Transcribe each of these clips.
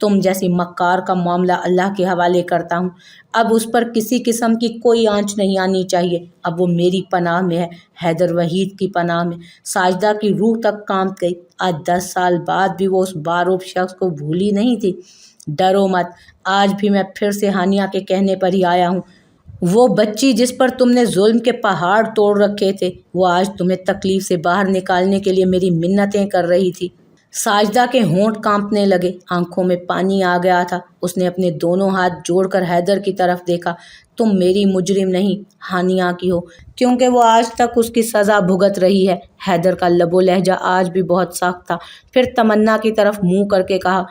تم جیسی مکار کا معاملہ اللہ کے حوالے کرتا ہوں۔ اب اس پر کسی قسم کی کوئی آنچ نہیں آنی چاہیے۔ اب وہ میری پناہ میں ہے، حیدر وحید کی پناہ میں۔ ساجدہ کی روح تک کانپ گئی۔ آج 10 سال بعد بھی وہ اس باروب شخص کو بھولی نہیں تھی۔ ڈرو مت، آج بھی میں پھر سے ہانیہ کے کہنے پر ہی آیا ہوں۔ وہ بچی جس پر تم نے ظلم کے پہاڑ توڑ رکھے تھے، وہ آج تمہیں تکلیف سے باہر نکالنے کے لیے میری منتیں کر رہی تھی۔ ساجدہ کے ہونٹ کانپنے لگے، آنکھوں میں پانی آ گیا تھا۔ اس نے اپنے دونوں ہاتھ جوڑ کر حیدر کی طرف دیکھا۔ تم میری مجرم نہیں، ہانیہ کی ہو، کیونکہ وہ آج تک اس کی سزا بھگت رہی ہے۔ حیدر کا لب و لہجہ آج بھی بہت سخت تھا۔ پھر تمنا کی طرف منہ کر کے کہا،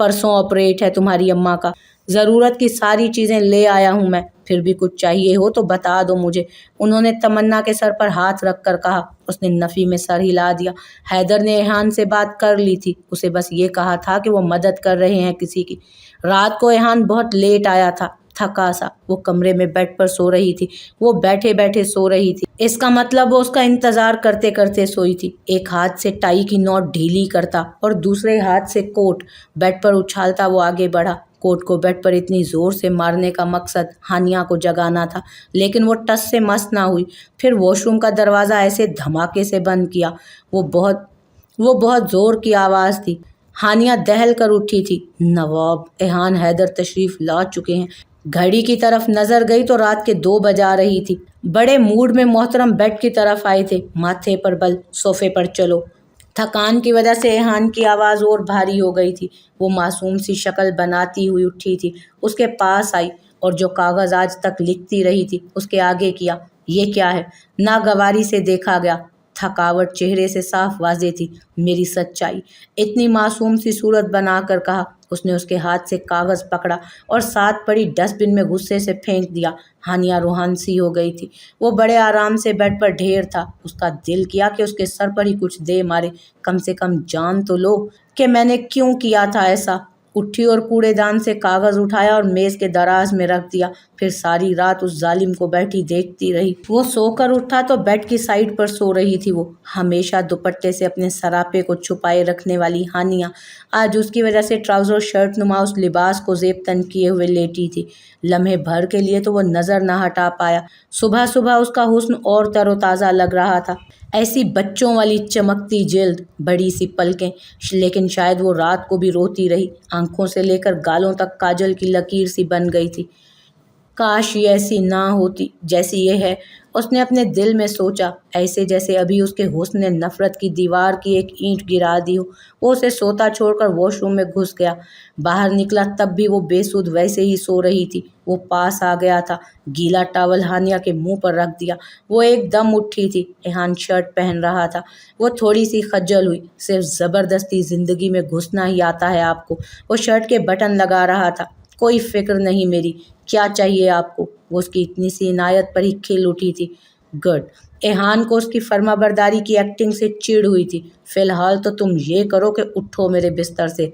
پرسوں آپریٹ ہے تمہاری اماں کا، ضرورت کی ساری چیزیں لے آیا ہوں میں، پھر بھی کچھ چاہیے ہو تو بتا دو مجھے۔ انہوں نے تمنا کے سر پر ہاتھ رکھ کر کہا۔ اس نے نفی میں سر ہلا دیا۔ حیدر نے ایحان سے بات کر لی تھی، اسے بس یہ کہا تھا کہ وہ مدد کر رہے ہیں کسی کی۔ رات کو ایحان بہت لیٹ آیا تھا، تھکا سا، وہ کمرے میں بیڈ پر سو رہی تھی، وہ بیٹھے بیٹھے سو رہی تھی۔ اس کا مطلب وہ اس کا انتظار کرتے کرتے سوئی تھی۔ ایک ہاتھ سے ٹائی کی نوٹ ڈھیلی کرتا اور دوسرے ہاتھ سے کوٹ بیڈ پر اچھالتا وہ آگے بڑھا۔ کوٹ کو بیڈ پر اتنی زور سے مارنے کا مقصد ہانیہ کو جگانا تھا، لیکن وہ ٹس سے مس نہ ہوئی۔ پھر واش روم کا دروازہ ایسے دھماکے سے بند کیا، وہ بہت زور کی آواز تھی۔ ہانیہ دہل کر اٹھی تھی۔ نواب ایحان حیدر تشریف لا چکے ہیں۔ گھڑی کی طرف نظر گئی تو رات کے 2 بجا رہی تھی۔ بڑے موڈ میں محترم بیڈ کی طرف آئے تھے۔ ماتھے پر بل، صوفے پر چلو۔ تھکان کی وجہ سے ایحان کی آواز اور بھاری ہو گئی تھی۔ وہ معصوم سی شکل بناتی ہوئی اٹھی تھی، اس کے پاس آئی اور جو کاغذ آج تک لکھتی رہی تھی اس کے آگے کیا۔ یہ کیا ہے؟ ناگواری سے دیکھا گیا۔ تھکاوٹ چہرے سے صاف واضح تھی۔ میری سچائی، اتنی معصوم سی صورت بنا کر کہا۔ اس نے اس کے ہاتھ سے کاغذ پکڑا اور ساتھ پڑی ڈسٹ بن میں غصے سے پھینک دیا۔ ہانیہ روحان سی ہو گئی تھی۔ وہ بڑے آرام سے بیڈ پر ڈھیر تھا۔ اس کا دل کیا کہ اس کے سر پر ہی کچھ دے مارے، کم سے کم جان تو لو کہ میں نے کیوں کیا تھا ایسا۔ اٹھی اور کوڑے دان سے کاغذ اٹھایا اور میز کے دراز میں رکھ دیا۔ پھر ساری رات اس ظالم کو بیٹھی دیکھتی رہی۔ وہ سو کر اٹھا تو بیڈ کی سائڈ پر سو رہی تھی۔ وہ ہمیشہ دوپٹے سے اپنے سراپے کو چھپائے رکھنے والی ہانیہ آج اس کی وجہ سے ٹراؤزر شرٹ نما اس لباس کو زیب تن کیے ہوئے لیٹی تھی۔ لمحے بھر کے لیے تو وہ نظر نہ ہٹا پایا۔ صبح صبح اس کا حسن اور تر و تازہ لگ رہا تھا، ایسی بچوں والی چمکتی جلد، بڑی سی پلکیں، لیکن شاید وہ رات کو بھی روتی رہی۔ آنکھوں سے لے کر گالوں تک کاجل کی لکیر سی بن گئی تھی۔ کاش یہ ایسی نہ ہوتی جیسی یہ ہے، اس نے اپنے دل میں سوچا، ایسے جیسے ابھی اس کے حسن نے نفرت کی دیوار کی ایک اینٹ گرا دی ہو۔ وہ اسے سوتا چھوڑ کر واش روم میں گھس گیا۔ باہر نکلا تب بھی وہ بے سود ویسے ہی سو رہی تھی۔ وہ پاس آ گیا تھا، گیلا ٹاول ہانیہ کے منہ پر رکھ دیا۔ وہ ایک دم اٹھی تھی۔ ایحان شرٹ پہن رہا تھا۔ وہ تھوڑی سی خجل ہوئی۔ صرف زبردستی زندگی میں گھسنا ہی آتا ہے آپ کو۔ وہ شرٹ کے بٹن لگا رہا تھا۔ کوئی فکر نہیں میری، کیا چاہیے آپ کو؟ وہ اس کی اتنی سی عنایت پر ہی کھل اٹھی تھی۔ گڈ۔ ایحان کو اس کی فرما برداری کی ایکٹنگ سے چڑ ہوئی تھی۔ فی الحال تو تم یہ کرو کہ اٹھو میرے بستر سے۔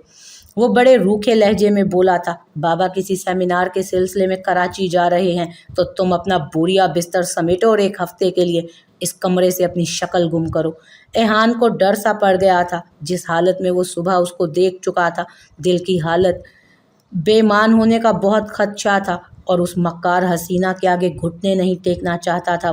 وہ بڑے روکھے لہجے میں بولا تھا۔ بابا کسی سیمینار کے سلسلے میں کراچی جا رہے ہیں تو تم اپنا بوریا بستر سمیٹو اور 1 ہفتے کے لیے اس کمرے سے اپنی شکل گم کرو۔ ایحان کو ڈر سا پڑ گیا تھا۔ جس حالت میں وہ صبح اس کو دیکھ چکا تھا، دل کی حالت، بے مان ہونے کا بہت خدشہ تھا اور اس مکار حسینہ کے آگے گھٹنے نہیں ٹیکنا چاہتا تھا۔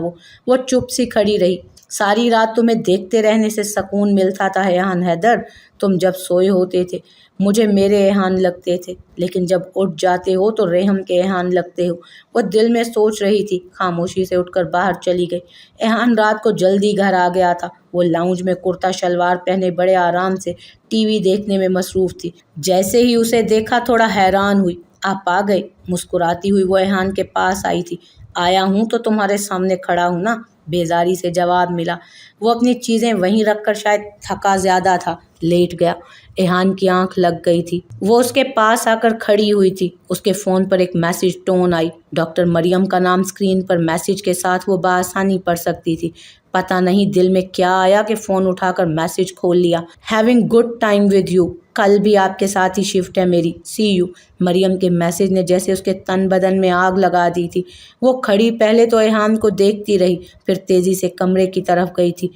وہ چپ سی کھڑی رہی۔ ساری رات تمہیں دیکھتے رہنے سے سکون ملتا تھا ایحان حیدر۔ تم جب سوئے ہوتے تھے مجھے میرے ایحان لگتے تھے، لیکن جب اٹھ جاتے ہو تو رحم کے ایحان لگتے ہو۔ وہ دل میں سوچ رہی تھی، خاموشی سے اٹھ کر باہر چلی گئی۔ ایحان رات کو جلدی گھر آ گیا تھا۔ وہ لاؤنج میں کرتا شلوار پہنے بڑے آرام سے ٹی وی دیکھنے میں مصروف تھی۔ جیسے ہی اسے دیکھا تھوڑا حیران ہوئی۔ آپ آ گئے؟ مسکراتی ہوئی وہ ایحان کے پاس آئی تھی۔ آیا ہوں تو تمہارے سامنے کھڑا ہوں نا، بیزاری سے جواب ملا۔ وہ اپنی چیزیں وہیں رکھ کر، شاید تھکا زیادہ تھا، لیٹ گیا۔ ایحان کی آنکھ لگ گئی تھی۔ وہ اس کے پاس آ کر کھڑی ہوئی تھی۔ اس کے فون پر ایک میسج ٹون آئی۔ ڈاکٹر مریم کا نام اسکرین پر میسج کے ساتھ وہ بآسانی پڑھ سکتی تھی۔ پتہ نہیں دل میں کیا آیا کہ فون اٹھا کر میسج کھول لیا۔ Having good time with you, کل بھی آپ کے ساتھ ہی شفٹ ہے میری، سی یو۔ مریم کے میسج نے جیسے اس کے تن بدن میں آگ لگا دی تھی۔ وہ کھڑی پہلے تو ایحان کو دیکھتی رہی، پھر تیزی سے کمرے کی طرف گئی تھی۔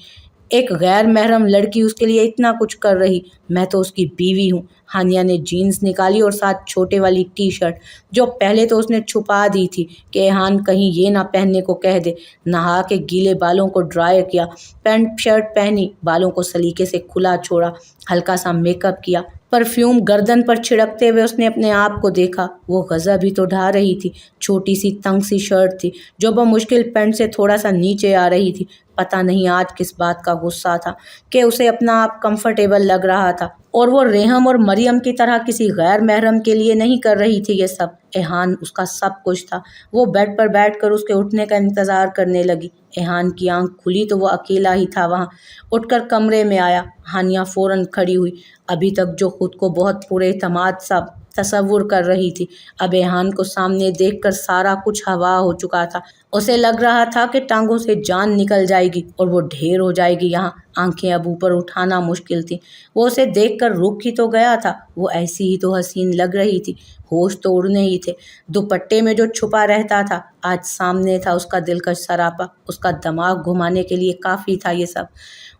ایک غیر محرم لڑکی اس کے لیے اتنا کچھ کر رہی، میں تو اس کی بیوی ہوں۔ ہانیہ نے جینس نکالی اور ساتھ چھوٹے والی ٹی شرٹ جو پہلے تو اس نے چھپا دی تھی کہ ایہان کہیں یہ نہ پہننے کو کہہ دے، نہا کے گیلے بالوں کو ڈرائی کیا، پینٹ شرٹ پہنی، بالوں کو سلیقے سے کھلا چھوڑا، ہلکا سا میک اپ کیا، پرفیوم گردن پر چھڑکتے ہوئے اس نے اپنے آپ کو دیکھا۔ وہ غضب ہی تو ڈھا رہی تھی، چھوٹی سی تنگ سی شرٹ تھی جو بمشکل پینٹ سے تھوڑا سا نیچے آ رہی تھی۔ پتہ نہیں آج کس بات کا غصہ تھا کہ اسے اپنا آپ کمفرٹیبل لگ رہا تھا، اور وہ ریحم اور مریم کی طرح کسی غیر محرم کے لیے نہیں کر رہی تھی یہ سب۔ ایہان اس کا سب کچھ تھا۔ وہ بیڈ پر بیٹھ کر اس کے اٹھنے کا انتظار کرنے لگی۔ ایہان کی آنکھ کھلی تو وہ اکیلا ہی تھا وہاں۔ اٹھ کر کمرے میں آیا۔ ہانیہ فوراً کھڑی ہوئی۔ ابھی تک جو خود کو بہت پورے اعتماد سا تصور کر رہی تھی، اب ایہان کو سامنے دیکھ کر سارا کچھ ہوا ہو چکا تھا۔ اسے لگ رہا تھا کہ ٹانگوں سے جان نکل جائے گی اور وہ ڈھیر ہو جائے گی یہاں۔ آنکھیں اب اوپر اٹھانا مشکل تھی۔ وہ اسے دیکھ کر رک ہی تو گیا تھا۔ وہ ایسی ہی تو حسین لگ رہی تھی، ہوش تو اڑنے ہی تھے۔ دوپٹے میں جو چھپا رہتا تھا آج سامنے تھا، اس کا دلکش سراپا، اس کا دماغ گھمانے کے لیے کافی تھا یہ سب۔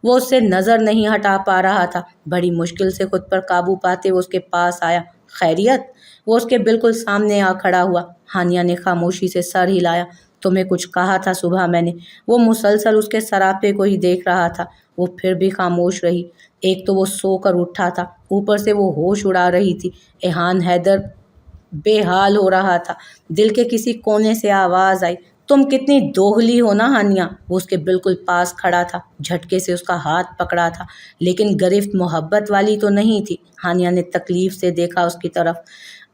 وہ اس سے نظر نہیں ہٹا پا رہا تھا۔ بڑی مشکل سے خود پر قابو پاتے وہ اس کے پاس آیا۔ خیریت؟ وہ اس کے بالکل سامنے آ کھڑا ہوا۔ ہانیہ نے خاموشی سے سر ہلایا۔ تمہیں کچھ کہا تھا صبح میں نے۔ وہ مسلسل اس کے سراپے کو ہی دیکھ رہا تھا۔ وہ پھر بھی خاموش رہی۔ ایک تو وہ سو کر اٹھا تھا، اوپر سے وہ ہوش اڑا رہی تھی۔ ایہان حیدر بے حال ہو رہا تھا۔ دل کے کسی کونے سے آواز آئی، تم کتنی دوغلی ہو نا ہانیہ۔ وہ اس کے بالکل پاس کھڑا تھا، جھٹکے سے اس کا ہاتھ پکڑا تھا، لیکن گرفت محبت والی تو نہیں تھی۔ ہانیہ نے تکلیف سے دیکھا اس کی طرف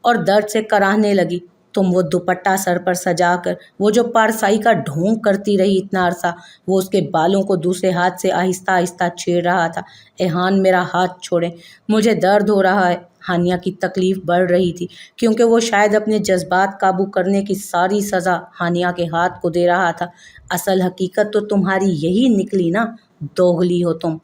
اور درد سے کراہنے لگی۔ تم وہ دوپٹہ سر پر سجا کر وہ جو پارسائی کا ڈھونگ کرتی رہی اتنا عرصہ۔ وہ اس کے بالوں کو دوسرے ہاتھ سے آہستہ آہستہ چھیڑ رہا تھا۔ ایہان میرا ہاتھ چھوڑیں، مجھے درد ہو رہا ہے۔ ہانیہ کی تکلیف بڑھ رہی تھی کیونکہ وہ شاید اپنے جذبات قابو کرنے کی ساری سزا ہانیہ کے ہاتھ کو دے رہا تھا۔ اصل حقیقت تو تمہاری یہی نکلی نا، دوغلی ہو تم۔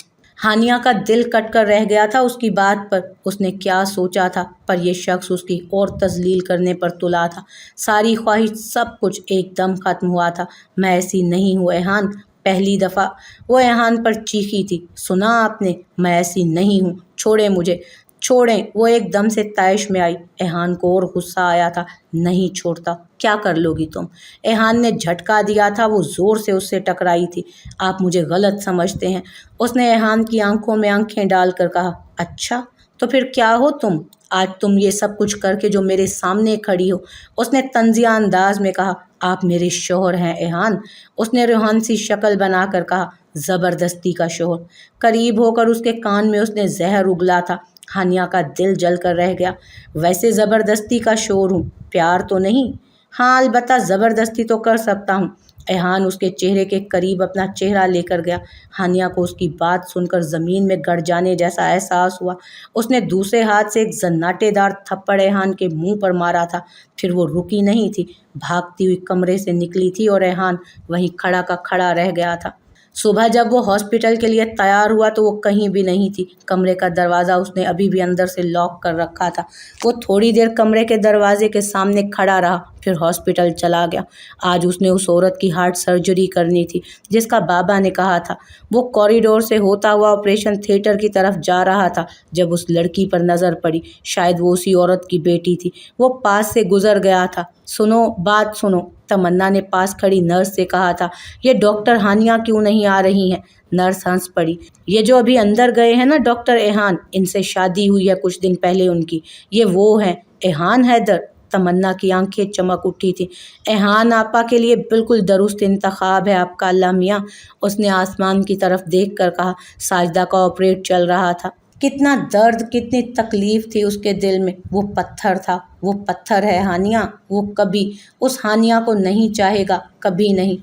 ہانیہ کا دل کٹ کر رہ گیا تھا اس کی بات پر۔ اس نے کیا سوچا تھا، پر یہ شخص اس کی اور تذلیل کرنے پر تلا تھا۔ ساری خواہش، سب کچھ ایک دم ختم ہوا تھا۔ میں ایسی نہیں ہوں ایہان، پہلی دفعہ وہ ایہان پر چیخی تھی۔ سنا آپ نے؟ میں ایسی نہیں ہوں، چھوڑیں مجھے، چھوڑیں۔ وہ ایک دم سے طیش میں آئی۔ ایہان کو اور غصہ آیا تھا۔ نہیں چھوڑتا، کیا کر لو گی تم؟ ایہان نے جھٹکا دیا تھا۔ وہ زور سے اس سے ٹکرائی تھی۔ آپ مجھے غلط سمجھتے ہیں، اس نے ایہان کی آنکھوں میں آنکھیں ڈال کر کہا۔ اچھا تو پھر کیا ہو تم؟ آج تم یہ سب کچھ کر کے جو میرے سامنے کھڑی ہو، اس نے طنزیہ انداز میں کہا۔ آپ میرے شوہر ہیں ایہان، اس نے روحان سی شکل بنا کر کہا۔ زبردستی کا شوہر؟ قریب ہو کر اس کے کان میں اس نے زہر اگلا تھا۔ ہانیہ کا دل جل کر رہ گیا۔ ویسے زبردستی کا شوہر ہوں، پیار تو نہیں۔ ہاں البتہ زبردستی تو کر سکتا ہوں۔ ایہان اس کے چہرے کے قریب اپنا چہرہ لے کر گیا۔ ہانیہ کو اس کی بات سن کر زمین میں گڑ جانے جیسا احساس ہوا۔ اس نے دوسرے ہاتھ سے ایک زناٹے دار تھپڑ ایہان کے منہ پر مارا تھا۔ پھر وہ رکی نہیں تھی، بھاگتی ہوئی کمرے سے نکلی تھی اور ایہان وہیں کھڑا کا کھڑا رہ گیا تھا۔ صبح جب وہ ہاسپٹل کے لیے تیار ہوا تو وہ کہیں بھی نہیں تھی۔ کمرے کا دروازہ اس نے ابھی بھی اندر سے لاک کر رکھا تھا۔ وہ تھوڑی دیر کمرے کے دروازے کے سامنے کھڑا رہا، پھر ہاسپٹل چلا گیا۔ آج اس نے اس عورت کی ہارٹ سرجری کرنی تھی جس کا بابا نے کہا تھا۔ وہ کوریڈور سے ہوتا ہوا آپریشن تھیٹر کی طرف جا رہا تھا جب اس لڑکی پر نظر پڑی۔ شاید وہ اسی عورت کی بیٹی تھی۔ وہ پاس سے گزر گیا تھا۔ سنو، بات سنو، تمنا نے پاس کھڑی نرس سے کہا تھا۔ یہ ڈاکٹر ہانیہ کیوں نہیں آ رہی ہیں؟ نرس ہنس پڑی۔ یہ جو ابھی اندر گئے ہیں نا ڈاکٹر ایہان، ان سے شادی ہوئی ہے کچھ دن پہلے ان کی۔ یہ وہ ہیں ایہان حیدر۔ تمنا کی آنکھیں چمک اٹھی تھیں۔ ایہان آپا کے لیے بالکل درست انتخاب ہے آپ کا اللہ میاں، اس نے آسمان کی طرف دیکھ کر کہا۔ ساجدہ کا آپریٹ چل رہا تھا۔ کتنا درد، کتنی تکلیف تھی اس کے دل میں۔ وہ پتھر تھا، وہ پتھر ہے ہانیہ۔ وہ کبھی اس ہانیہ کو نہیں چاہے گا، کبھی نہیں۔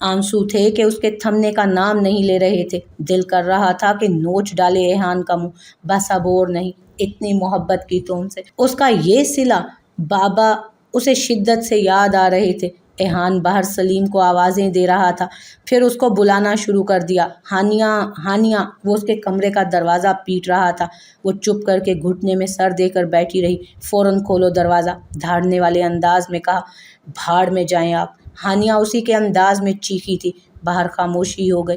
آنسو تھے کہ اس کے تھمنے کا نام نہیں لے رہے تھے۔ دل کر رہا تھا کہ نوچ ڈالے ایہان کا منہ، بس اب اور نہیں۔ اتنی محبت کی تو ان سے، اس کا یہ صلہ۔ بابا اسے شدت سے یاد آ رہے تھے۔ ایہان باہر سلیم کو آوازیں دے رہا تھا، پھر اس کو بلانا شروع کر دیا۔ ہانیہ، ہانیہ۔ وہ اس کے کمرے کا دروازہ پیٹ رہا تھا۔ وہ چپ کر کے گھٹنے میں سر دے کر بیٹھی رہی۔ فوراً کھولو دروازہ، دھاڑنے والے انداز میں کہا۔ بھاڑ میں جائیں آپ، ہانیہ اسی کے انداز میں چیخی تھی۔ باہر خاموشی ہو گئی۔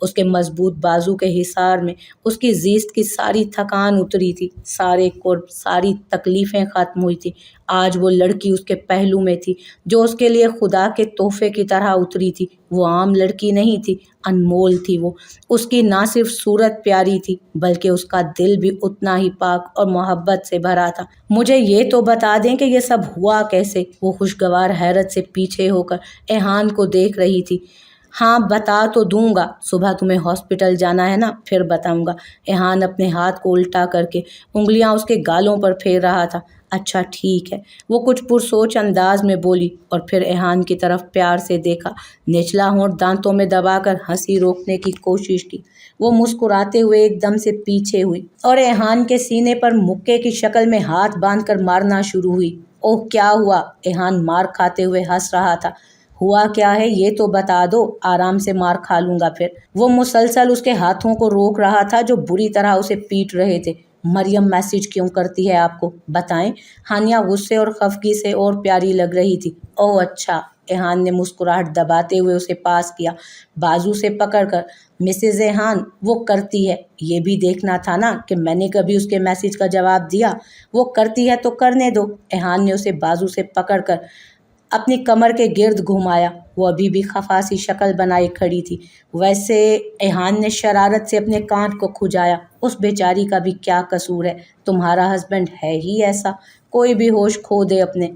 اس کے مضبوط بازو کے حصار میں اس کی زیست کی ساری تھکان اتری تھی، سارے قرب، ساری تکلیفیں ختم ہوئی تھی۔ آج وہ لڑکی اس کے پہلو میں تھی جو اس کے لیے خدا کے تحفے کی طرح اتری تھی۔ وہ عام لڑکی نہیں تھی، انمول تھی وہ۔ اس کی نہ صرف صورت پیاری تھی بلکہ اس کا دل بھی اتنا ہی پاک اور محبت سے بھرا تھا۔ مجھے یہ تو بتا دیں کہ یہ سب ہوا کیسے؟ وہ خوشگوار حیرت سے پیچھے ہو کر ایحان کو دیکھ رہی تھی۔ ہاں بتا تو دوں گا، صبح تمہیں ہاسپٹل جانا ہے نا، پھر بتاؤں گا۔ ایحان اپنے ہاتھ کو الٹا کر کے انگلیاں اس کے گالوں پر پھیر رہا تھا۔ اچھا ٹھیک ہے، وہ کچھ پرسوچ انداز میں بولی اور پھر ایحان کی طرف پیار سے دیکھا۔ نچلا ہونٹ دانتوں میں دبا کر ہنسی روکنے کی کوشش کی۔ وہ مسکراتے ہوئے ایک دم سے پیچھے ہوئی اور ایحان کے سینے پر مکے کی شکل میں ہاتھ باندھ کر مارنا شروع ہوئی۔ اوہ کیا ہوا؟ ایحان مار کھاتے ہوئے ہنس رہا تھا۔ ہوا کیا ہے یہ تو بتا دو، آرام سے مار کھا لوں گا پھر۔ وہ مسلسل اس کے ہاتھوں کو روک رہا تھا جو بری طرح اسے پیٹ رہے تھے۔ مریم میسج کیوں کرتی ہے آپ کو؟ بتائیں۔ ہانیہ غصے اور خفگی سے اور پیاری لگ رہی تھی۔ اوہ اچھا، ایحان نے مسکراہٹ دباتے ہوئے اسے پاس کیا، بازو سے پکڑ کر۔ مسز ایحان، وہ کرتی ہے، یہ بھی دیکھنا تھا نا کہ میں نے کبھی اس کے میسج کا جواب دیا؟ وہ کرتی ہے تو کرنے دو۔ ایحان نے اسے بازو سے پکڑ کر اپنی کمر کے گرد گھمایا۔ وہ ابھی بھی خفا سی شکل بنائے کھڑی تھی۔ ویسے ایحان نے شرارت سے اپنے کانٹ کو کھجایا، اس بیچاری کا بھی کیا قصور ہے؟ تمہارا ہسبینڈ ہے ہی ایسا، کوئی بھی ہوش کھو دے اپنے۔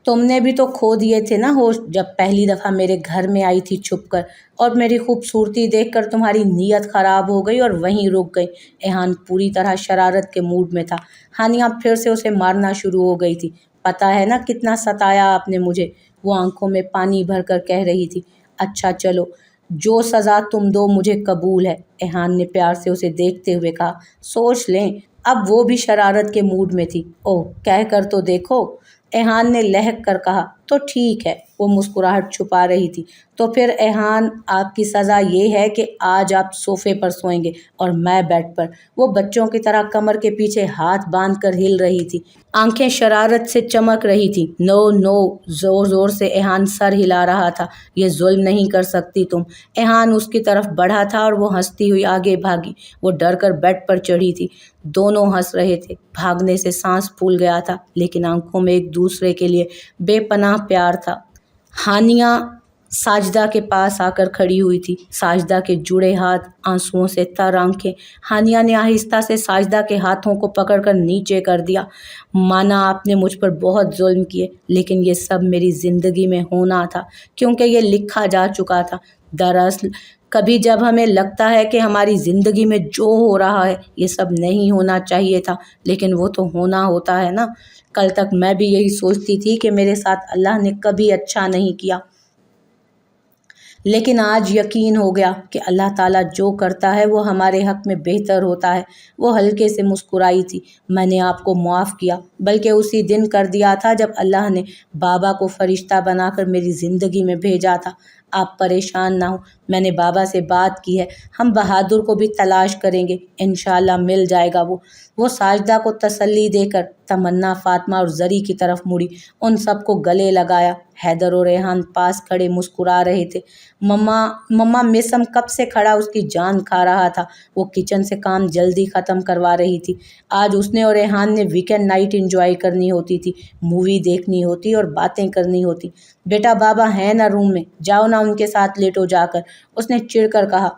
تم نے بھی تو کھو دیے تھے نا ہوش جب پہلی دفعہ میرے گھر میں آئی تھی چھپ کر، اور میری خوبصورتی دیکھ کر تمہاری نیت خراب ہو گئی اور وہیں رک گئی۔ ایحان پوری طرح شرارت کے موڈ میں تھا۔ ہانیہ پھر سے اسے مارنا شروع ہو گئی تھی۔ پتہ ہے نا کتنا ستایا آپ نے مجھے، وہ آنکھوں میں پانی بھر کر کہہ رہی تھی۔ اچھا چلو، جو سزا تم دو مجھے قبول ہے، ایحان نے پیار سے اسے دیکھتے ہوئے کہا۔ سوچ لیں۔ اب وہ بھی شرارت کے موڈ میں تھی۔ اوہ کہہ کر تو دیکھو، ایحان نے لہک کر کہا۔ تو ٹھیک ہے، وہ مسکراہٹ چھپا رہی تھی۔ تو پھر ایحان، آپ کی سزا یہ ہے کہ آج آپ صوفے پر سوئیں گے اور میں بیڈ پر۔ وہ بچوں کی طرح کمر کے پیچھے ہاتھ باندھ کر ہل رہی تھی، آنکھیں شرارت سے چمک رہی تھی۔ نو نو، زور زور سے ایحان سر ہلا رہا تھا۔ یہ ظلم نہیں کر سکتی تم۔ ایحان اس کی طرف بڑھا تھا اور وہ ہنستی ہوئی آگے بھاگی۔ وہ ڈر کر بیڈ پر چڑھی تھی۔ دونوں ہنس رہے تھے۔ بھاگنے سے سانس پھول گیا تھا لیکن آنکھوں میں ایک دوسرے کے لیے بے پناہ پیار تھا۔ ہانیہ ساجدہ کے پاس آ کر کھڑی ہوئی تھی، ساجدہ کے جڑے ہاتھ، آنسوؤں سے تر آنکھیں۔ ہانیہ نے آہستہ سے ساجدہ کے ہاتھوں کو پکڑ کر نیچے کر دیا۔ مانا آپ نے مجھ پر بہت ظلم کیے، لیکن یہ سب میری زندگی میں ہونا تھا کیونکہ یہ لکھا جا چکا تھا۔ دراصل کبھی جب ہمیں لگتا ہے کہ ہماری زندگی میں جو ہو رہا ہے یہ سب نہیں ہونا چاہیے تھا، لیکن وہ تو ہونا ہوتا ہے نا۔ کل تک میں بھی یہی سوچتی تھی کہ میرے ساتھ اللہ نے کبھی اچھا نہیں کیا، لیکن آج یقین ہو گیا کہ اللہ تعالیٰ جو کرتا ہے وہ ہمارے حق میں بہتر ہوتا ہے۔ وہ ہلکے سے مسکرائی تھی۔ میں نے آپ کو معاف کیا، بلکہ اسی دن کر دیا تھا جب اللہ نے بابا کو فرشتہ بنا کر میری زندگی میں بھیجا تھا۔ آپ پریشان نہ ہوں، میں نے بابا سے بات کی ہے، ہم بہادر کو بھی تلاش کریں گے، انشاءاللہ مل جائے گا وہ ساجدہ کو تسلی دے کر تمنا، فاطمہ اور زری کی طرف مڑی، ان سب کو گلے لگایا۔ حیدر اور ریحان پاس کھڑے مسکرا رہے تھے۔ مما میسم کب سے کھڑا اس کی جان کھا رہا تھا۔ وہ کچن سے کام جلدی ختم کروا رہی تھی۔ آج اس نے اور ریحان نے ویکینڈ نائٹ انجوائے کرنی ہوتی تھی، مووی دیکھنی ہوتی اور باتیں کرنی ہوتی۔ بیٹا بابا ہیں نا روم میں، جاؤ نا ان کے ساتھ لیٹو جا کر، اس نے چڑ کر کہا۔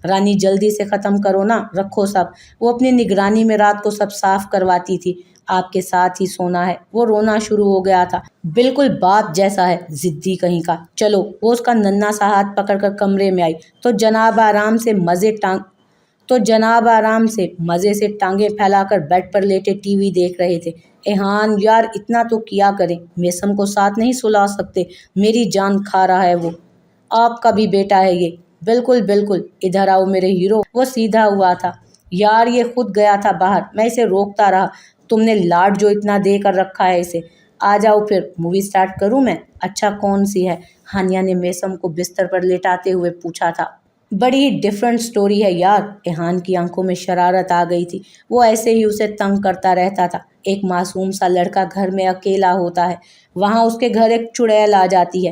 رانی جلدی سے ختم کرو نا، رکھو سب۔ وہ اپنی نگرانی میں رات کو سب صاف کرواتی تھی۔ آپ کے ساتھ ہی سونا ہے۔ وہ رونا شروع ہو گیا تھا۔ بالکل باپ جیسا ہے، ضدی کہیں کا۔ چلو، وہ اس کا ننھا سا ہاتھ پکڑ کر کمرے میں آئی تو جناب آرام سے مزے سے ٹانگیں پھیلا کر بیڈ پر لیٹے ٹی وی دیکھ رہے تھے۔ ایحان یار اتنا تو کیا کریں، میسم کو ساتھ نہیں سلا سکتے، میری جان کھا رہا ہے وہ۔ آپ کا بھی بیٹا ہے یہ۔ بالکل بالکل، ادھر آؤ میرے ہیرو۔ وہ سیدھا ہوا تھا۔ یار یہ خود گیا تھا باہر، میں اسے روکتا رہا، تم نے لاڈ جو اتنا دے کر رکھا ہے اسے۔ آ جاؤ پھر، مووی سٹارٹ کروں میں؟ اچھا کون سی ہے؟ ہانیہ نے میسم کو بستر پر لیٹاتے ہوئے پوچھا تھا۔ بڑی ہی ڈفرینٹ سٹوری ہے یار۔ ایحان کی آنکھوں میں شرارت آ گئی تھی۔ وہ ایسے ہی اسے تنگ کرتا رہتا تھا۔ ایک معصوم سا لڑکا گھر میں اکیلا ہوتا ہے، وہاں اس کے گھر ایک چڑیل آ جاتی ہے،